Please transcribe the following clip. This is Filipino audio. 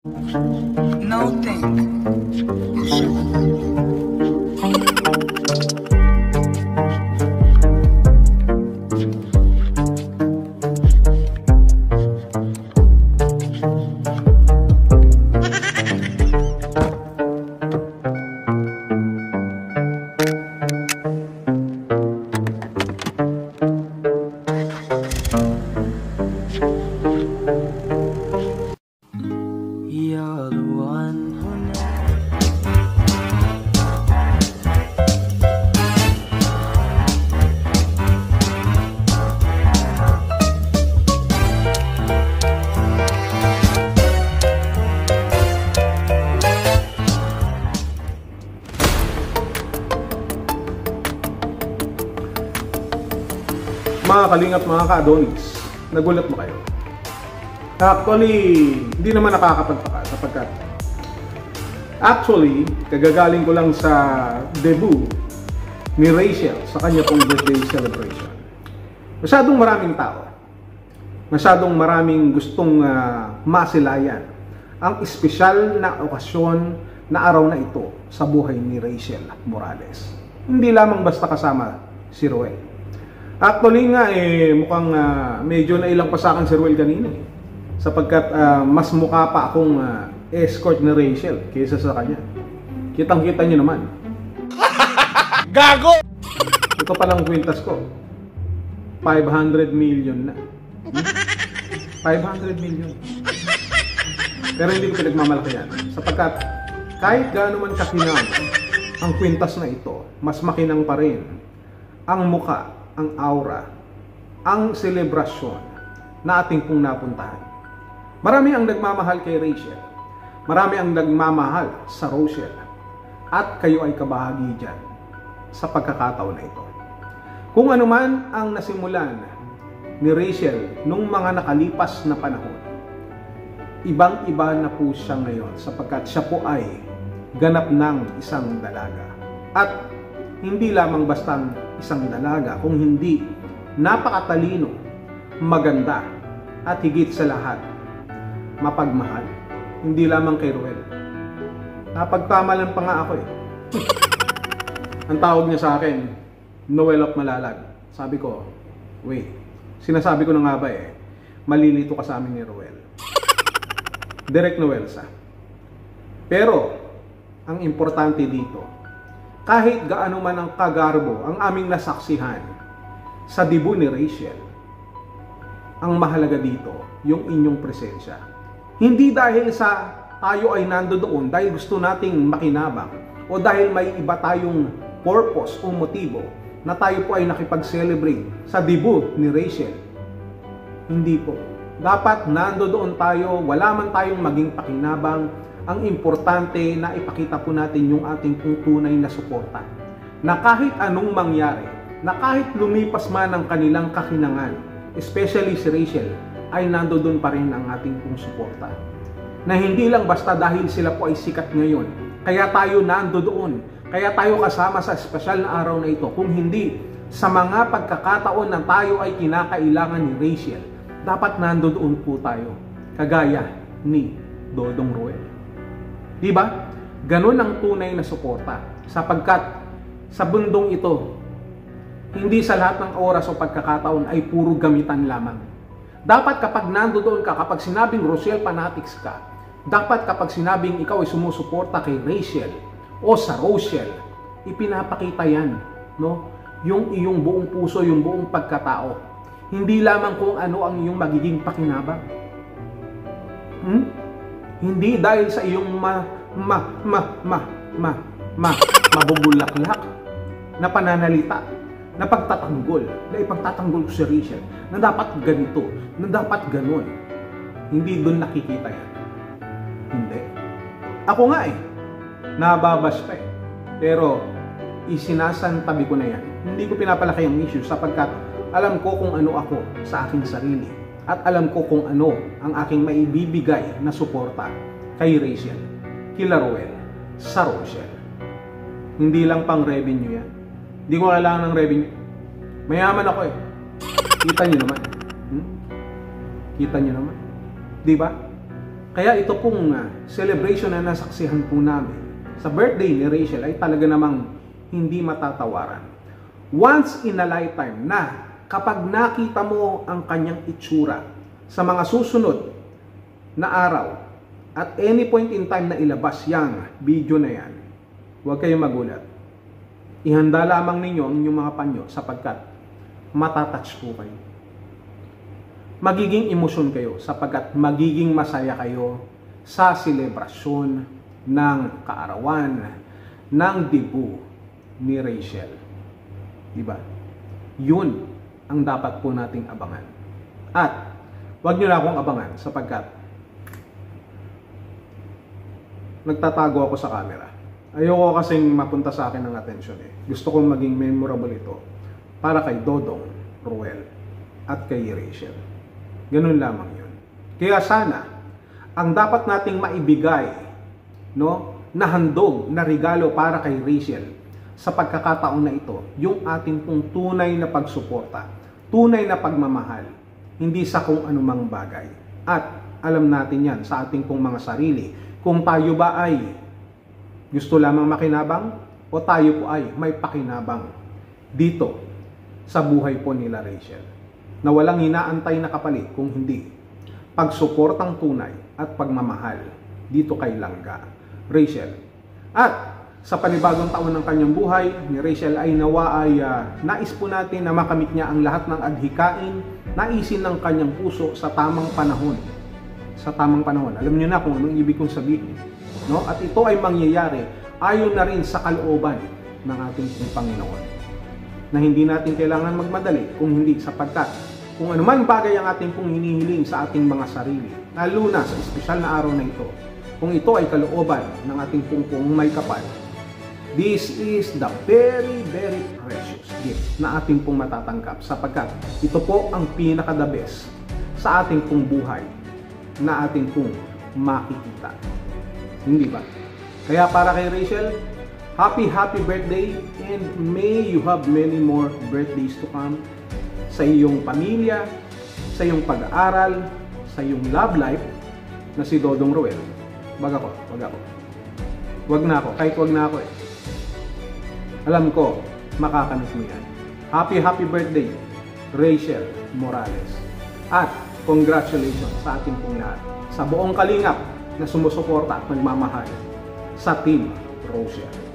No think. You're the one who Mga kalingap, mga ka-Adonis, nagulat mo kayo? Actually, hindi naman nakakapagtaka sapagkat actually, kagagaling ko lang sa debut ni Rachel sa kanya pong birthday celebration. Masyadong maraming tao, masyadong maraming gustong masilayan ang espesyal na okasyon na araw na ito sa buhay ni Rachel Morales. Hindi lamang basta kasama si Ruel. Actually nga mukhang medyo nailang pa sa akin si Ruel kanina sapagkat mas mukha pa akong escort ni Rachel kaysa sa kanya. Kitang-kita niyo naman. Gago! Ito palang kwintas ko. 500 million na. 500 million. Pero hindi ko pinagmamalaki yan sapagkat kahit gaano man kakinang ang kwintas na ito, mas makinang pa rin ang muka, ang aura, ang selebrasyon na ating pong napuntahan. Marami ang nagmamahal kay Rachel. Marami ang nagmamahal sa Rochelle. At kayo ay kabahagi dyan sa pagkakataon na ito. Kung ano man ang nasimulan ni Rachel nung mga nakalipas na panahon, ibang-iba na po siya ngayon sapagkat siya po ay ganap ng isang dalaga. At hindi lamang bastang isang dalaga, kung hindi napakatalino, maganda, at higit sa lahat, mapagmahal. Hindi lamang kay Ruel. Napagkamalan pa nga ako Ang tawag niya sa akin, Noel of Malalag. Sabi ko, wait, sinasabi ko na nga ba malilito ka sa amin ni Ruel. Direct Noel sa. Pero, ang importante dito, kahit gaano man ang kagarbo ang aming nasaksihan sa debut ni Rachel, ang mahalaga dito, yung inyong presensya. Hindi dahil sa tayo ay nandoon dahil gusto nating makinabang o dahil may iba tayong purpose o motibo na tayo po ay nakipag-celebrate sa debut ni Rachel. Hindi po. Dapat nandoon tayo, wala man tayong maging pakinabang. Ang importante na ipakita po natin yung ating tunay na suporta. Na kahit anong mangyari, na kahit lumipas man ang kanilang kakinangan, especially si Rachel, ay nandoon pa rin ang ating pong suporta. Na hindi lang basta dahil sila po ay sikat ngayon, kaya tayo nandoon, kaya tayo kasama sa espesyal na araw na ito, kung hindi sa mga pagkakataon na tayo ay kinakailangan ni Rachel, dapat nandoon po tayo, kagaya ni Dodong Ruel. Diba? Ganun ang tunay na suporta. Sapagkat sa bundong ito, hindi sa lahat ng oras o pagkakataon ay puro gamitan lamang. Dapat kapag nandoon ka, kapag sinabing Rochelle Fanatics ka, dapat kapag sinabing ikaw ay sumusuporta kay Rachel o sa Rochelle, ipinapakita yan, no? Yung iyong buong puso, yung buong pagkatao. Hindi lamang kung ano ang iyong magiging pakinabang. Hindi dahil sa iyong mabubulaklak na pananalita, na pagtatanggol, na ipagtatanggol ko si Rachel, na dapat ganito, na dapat ganon. Hindi doon nakikita yan. Hindi. Ako nga nababasta Pero isinasantabi ko na yan. Hindi ko pinapalaki ang issue sapagkat alam ko kung ano ako sa aking sarili. At alam ko kung ano ang aking maibibigay na suporta kay Rachel, kila Ruel, sa Rochelle. Hindi lang pang revenue yan. Hindi ko kailangan ng revenue. Mayaman ako Kita nyo naman. Kita nyo naman. Diba? Kaya ito pong celebration na nasaksihan po namin sa birthday ni Rachel ay talaga namang hindi matatawaran. Once in a lifetime na kapag nakita mo ang kanyang itsura sa mga susunod na araw at any point in time na ilabas yang video na yan, huwag kayong magulat. Ihanda lamang ninyo ang inyong mga panyo sapagkat matatouch po kayo. Magiging emosyon kayo sapagkat magiging masaya kayo sa selebrasyon ng kaarawan ng debut ni Rachel. Diba? Yun ang dapat po nating abangan. At wag nyo na akong abangan sapagkat nagtatago ako sa camera. Ayoko kasing mapunta sa akin ng atensyon eh. Gusto kong maging memorable ito para kay Dodong, Ruel at kay Rachel. Ganun lamang yun. Kaya sana, ang dapat nating maibigay, no, na handog, na regalo para kay Rachel sa pagkakataon na ito, yung ating pong tunay na pagsuporta, tunay na pagmamahal, hindi sa kung anumang bagay. At alam natin yan sa ating pong mga sarili, kung tayo ba ay gusto lamang makinabang o tayo po ay may pakinabang dito sa buhay po nila Rachel, na walang inaantay na kapalit kung hindi pagsuportang tunay at pagmamahal dito kay Langga, Rachel. At sa panibagong taon ng kanyang buhay, ni Rachel ay nawa ay nais po natin na makamit niya ang lahat ng adhikain, naisin ng kanyang puso sa tamang panahon. Sa tamang panahon. Alam niyo na kung anong ibig kong sabihin. No? At ito ay mangyayari ayon na rin sa kalooban ng ating Panginoon. Na hindi natin kailangan magmadali kung hindi sapagkat kung anuman bagay ang ating pong hinihiling sa ating mga sarili, lalo na sa espesyal na araw na ito, kung ito ay kalooban ng ating pong may kapal, this is the very, very precious gift na ating pong matatanggap sapagkat ito po ang pinaka-the best sa ating pong buhay na ating pong makikita. Hindi ba? Kaya para kay Rachel, happy birthday and may you have many more birthdays to come sa iyong pamilya, sa iyong pag-aaral, sa iyong love life na si Dodong Ruel. Wag ako. Wag na ako, kahit wag na ako eh. Alam ko, makakamit mo yan. Happy birthday, Rachel Morales. At congratulations sa ating pong lahat, sa buong kalingap na sumusuporta at nagmamahal sa Team Rachel.